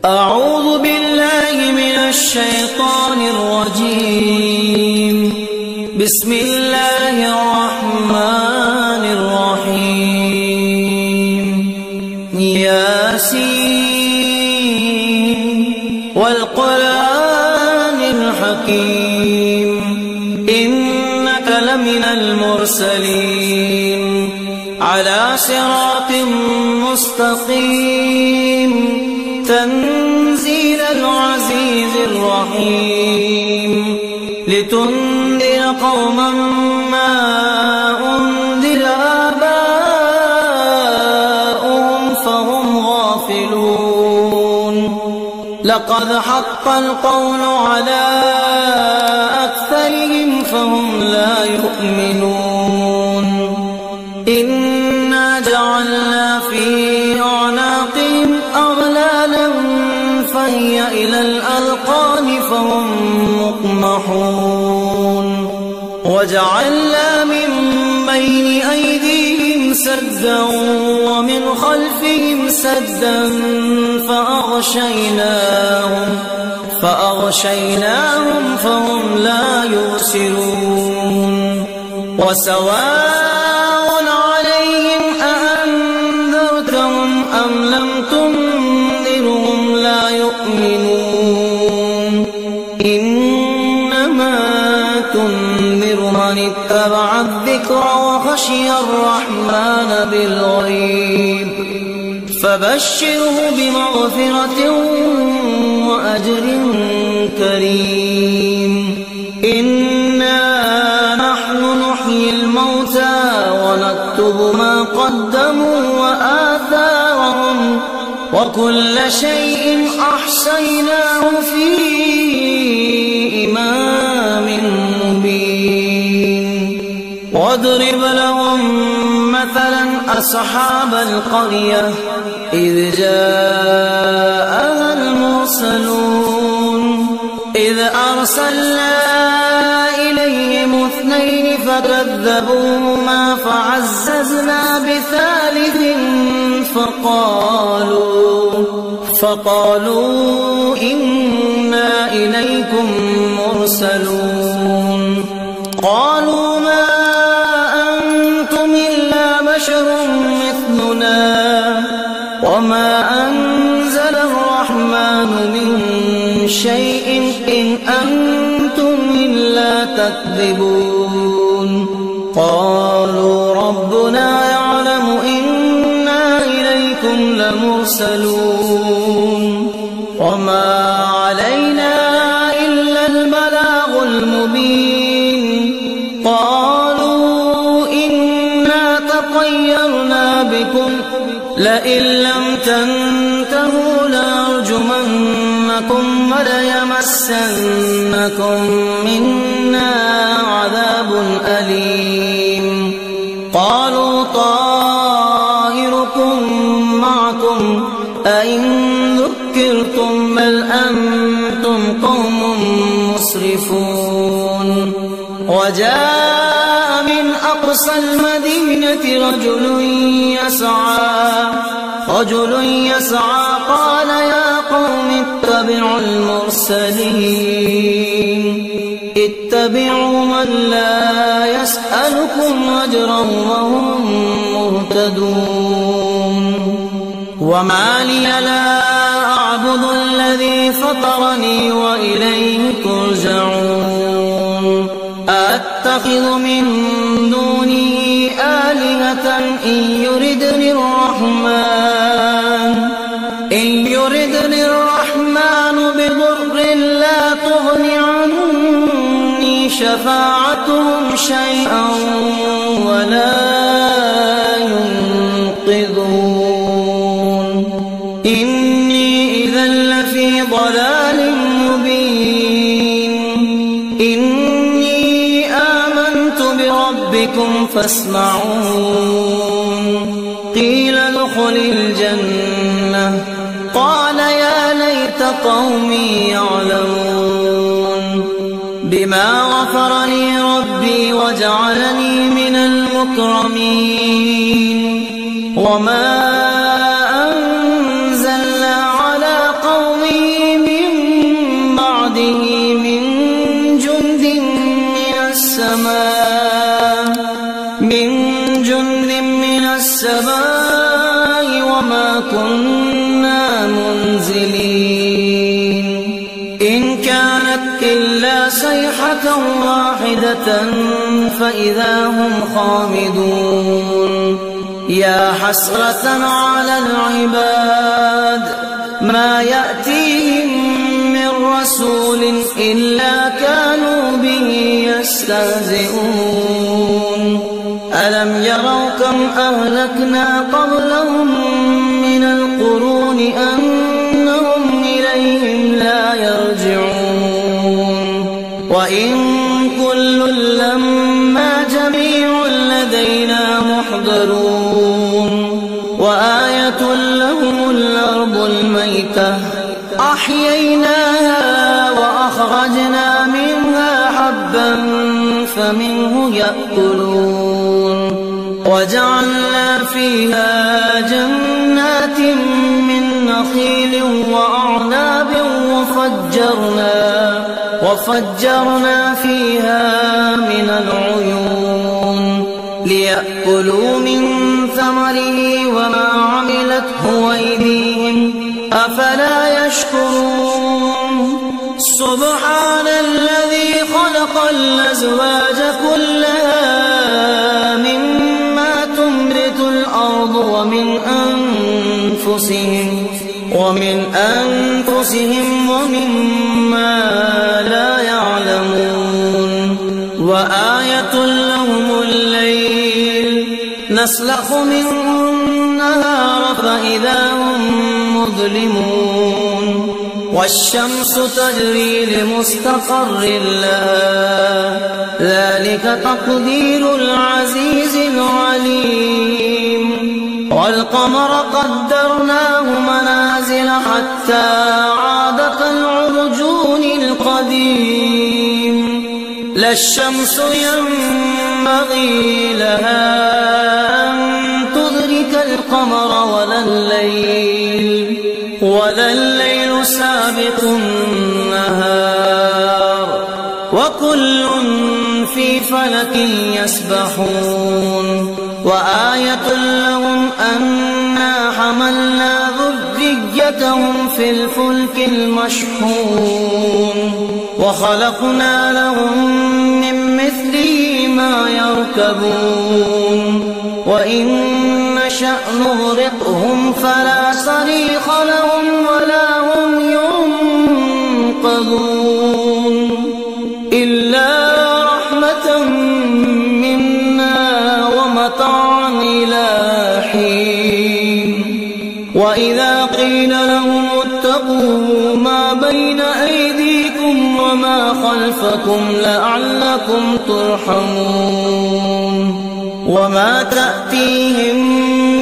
أعوذ بالله من الشيطان الرجيم. بسم الله الرحمن الرحيم. ياسين والقرآن الحكيم إنك لمن المرسلين على صراط مستقيم تنزيل العزيز الرحيم لتنذر قوما ما أنذر آباؤهم فهم غافلون. لقد حق القول على أكثرهم فهم لا يؤمنون. إنا جعلنا في أعناقهم أغلالا فهي إلى الأذقان فهم مقمحون. وجعلنا من بين أيديهم سدا ومن خلفهم سدا فأغشيناهم فهم لا يبصرون. وسواء عليهم أأنذرتهم أم لم تنذرهم لا يؤمنون. إنما تنذر من اتبع الذكر وخشي الرحمن بالغيب فبشره بمغفرة وأجر كريم. إنا نحن نحيي الموتى ونكتب ما قدموا وآثارهم وكل شيء أحصيناه في إمام مبين. واضرب لهم مثلا أصحاب القرية إذ جاءها المرسلون إذ أرسلنا إليهم 2 فكذبوهما فعززنا بثالث فقالوا إنا إليكم مرسلون. قالوا ما أنتم إلا بشر مثلنا وما أنزل الرحمن من شيء إن أنتم إلا تكذبون. قالوا ربنا يعلم إنا إليكم لمرسلون وما علينا إلا البلاغ المبين. قالوا إنا تطيرنا بكم لئن لم تنتهوا لنرجمنكم وليمسنكم منا عذاب أليم. قالوا طائركم معكم أئن ذكرتم بل أنتم قوم مسرفون. وجاء من أقصى المدينة رجل يسعى قال يا قوم اتبعوا المرسلين اتبعوا من لا يسألكم أجرا وهم مهتدون. وما لي لا أعبد الذي فطرني وإليه ترجعون. أتخذ من دونه آلهة إن يردني الرحمن بضر لا تغن عني شفاعتهم شيئا ولا ينقذون. إني إذا لفي ضلال مبين. إني آمنت بربكم فاسمعون. قيل ادخل الجنة قال يا ليت قومي يعلمون. بما غفر لي ربي وجعلني من المكرمين. وما أنزلنا على قوم السماء من السماء وما كنا منزلين إن كانت إلا صيحة واحدة فإذا هم خامدون يا حسرة على العباد ما يأتيهم من رسول إلا كانوا به يستهزئون ألم يروا كم أهلكنا قبلهم من القرون أنهم إليهم لا يرجعون وإن كل لما جميع لدينا محضرون وآية لهم الأرض الميتة أحييناها وأخرجنا منها حبا فمنه يأكلون وجعلنا فيها جنات من نخيل وأعناب وفجرنا فيها من العيون ليأكلوا من ثمره وما عملته أيديهم أفلا يشكرون سبحان الذي خلق الأزواج كلها مما تنبت الأرض ومن أنفسهم ومما لا يعلمون وآية لهم الليل نسلخ منه النهار فإذا هم مظلمون والشمس تجري لمستقر لها ذلك تقدير العزيز العليم والقمر قدرناه منازل حتى عاد كالعرجون القديم لا الشمس ينبغي لها أن تدرك القمر ولا الليل سابق النهار وكل في فلك يسبحون وآية لهم أنا حملنا ذريتهم في الفلك المشحون وخلقنا لهم من مثله ما يركبون وإن نشأ نغرقهم فلا صريخ لهم ولا هم ينقذون إلا رحمة منا ومتاعا إلى حين وإذا قيل لهم اتقوا ما بين أيديكم وما خلفكم لعلكم ترحمون وما تأتيهم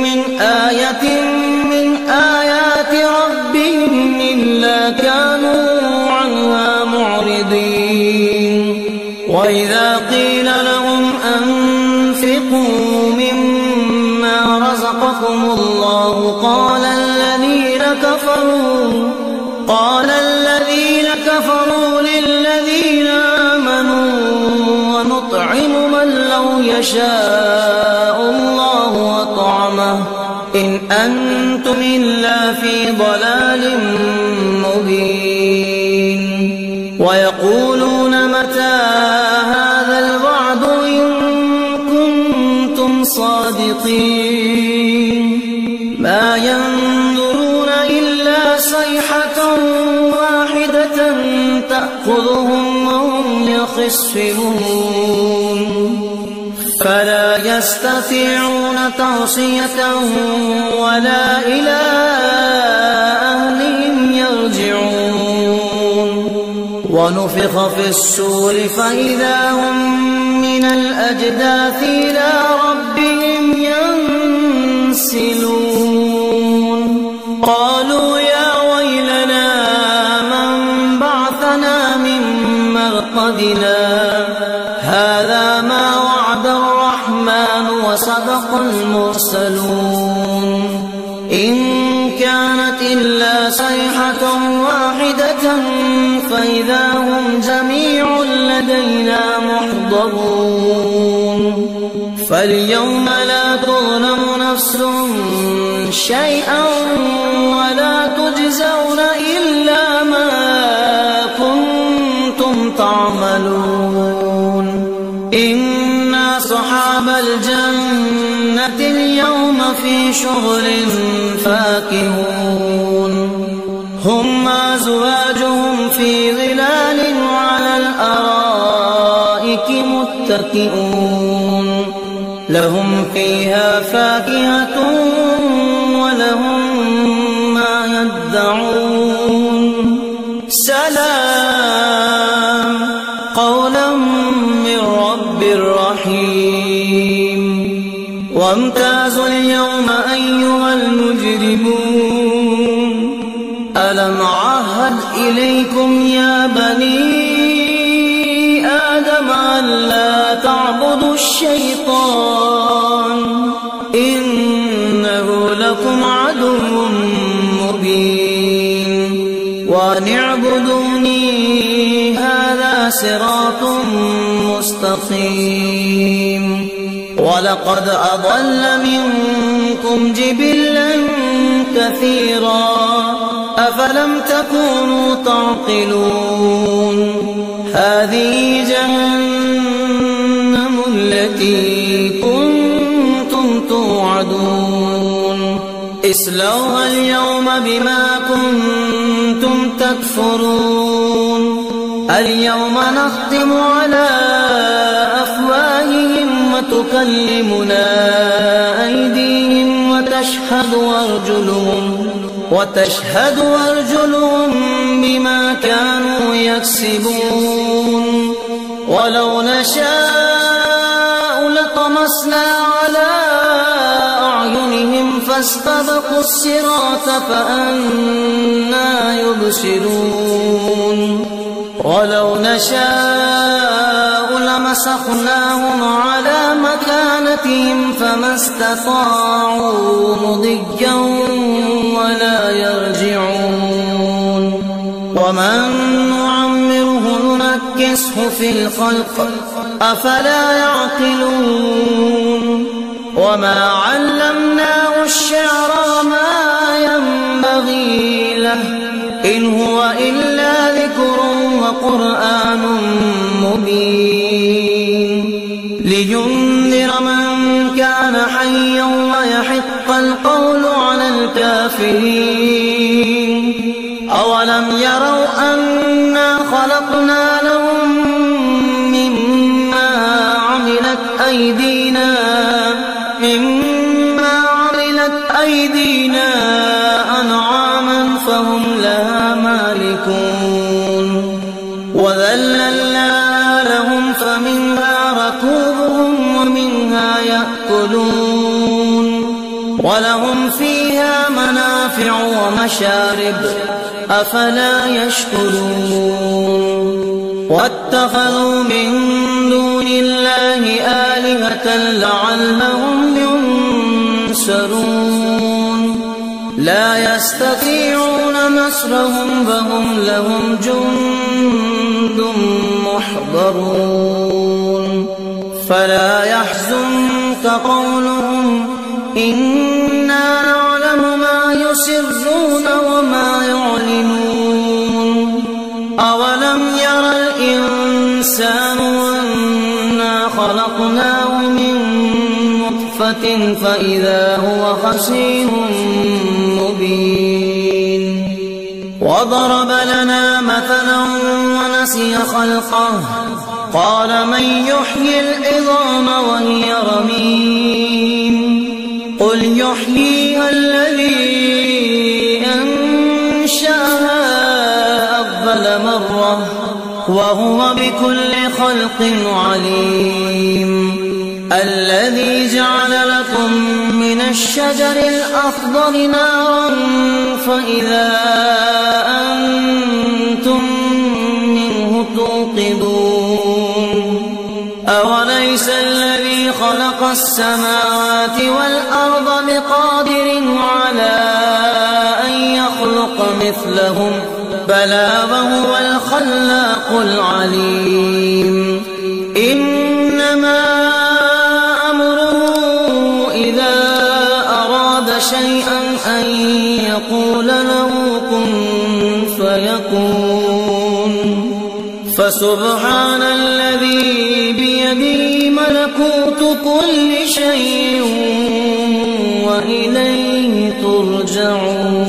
من آية من آيات ربهم إلا كانوا عنها معرضين وإذا قيل لهم أنفقوا مما رزقكم الله قال الذين كفروا للذين آمنوا ونطعم من لو يشاء الله وطعمه إن أنتم إلا في ضلال مبين ويقولون متى هذا الوعد إن كنتم صادقين ما ينظرون إلا صيحة واحدة تأخذهم وهم يخصمون فلا يستطيعون توصية ولا إلى أهلهم يرجعون ونفخ في الصور فإذا هم من الأجداث إلى ربهم ينسلون قالوا يا ويلنا من بعثنا من مرقدنا هذا ما وعد الرحمن وصدق المرسلون إن كانت إلا صيحة واحدة فإذا هم جميع لدينا محضرون يحضرون فاليوم لا تظلم نفس شيئا ولا تجزون إلا ما كنتم تعملون إن أصحاب الجنة اليوم في شغل فاكهون هم وأزواجهم في ظلال على الأرائك متكئون لهم فيها فاكهة ولهم ما يدعون سلام قولا من رب رحيم وامتازوا اليوم أيها المجرمون ألم أعهد إليكم يا بني آدم ألا تعبدوا الشيطان إنه لكم عدو مبين وأن اعبدوني هذا صراط مستقيم ولقد أضل منكم جبلا كثيرا أفلم تكونوا تعقلون هذه جهنم التي كنتم توعدون اصلوها اليوم بما كنتم تكفرون اليوم نختم على أفواههم وتكلمنا أيديهم وتشهد أرجلهم بما كانوا يكسبون ولو نشاء لطمسنا على أعينهم فاستبقوا الصراط فأنى يبصرون ولو نشاء لمسخناهم على مكانتهم فما استطاعوا مضيا ولا يرجعون ومن نعمره ننكسه في الخلق أفلا يعقلون وما علمناه الشعر وما ينبغي له إن هو إلا ذكر وقرآن مبين لينذر من كان حيا ويحق القول على الكافرين أولم يروا أنا خلقنا لهم مما عملت أيدينا أنعاما فهم لها مالكون وذللنا لهم فمنها ركوبهم ومنها يأكلون ولهم فيها منافع ومشارب أفلا يشكرون واتخذوا من دون الله آلهة لعلهم ينصرون لا يستطيعون نصرهم فهم لهم جند محضرون فلا يحزنك قولهم إنا نعلم ما يسرون وما يعلنون أولم ير الإنسان أنا خلقناه من نطفة فإذا هو خصيم مبين وضرب لنا مثلا ونسي خلقه قال من يحيي العظام وهي رميم قل يحييها الذي أنشأها أول مرة وهو بكل خلق عليم الذي جعل لكم من الشجر الأخضر نارا فإذا أنتم منه توقدون أوليس الذي خلق السماوات والأرض بقادر على أن يخلق مثلهم بلى وهو الخلاق العليم فسبحان الذي بيده ملكوت كل شيء وإليه ترجعون.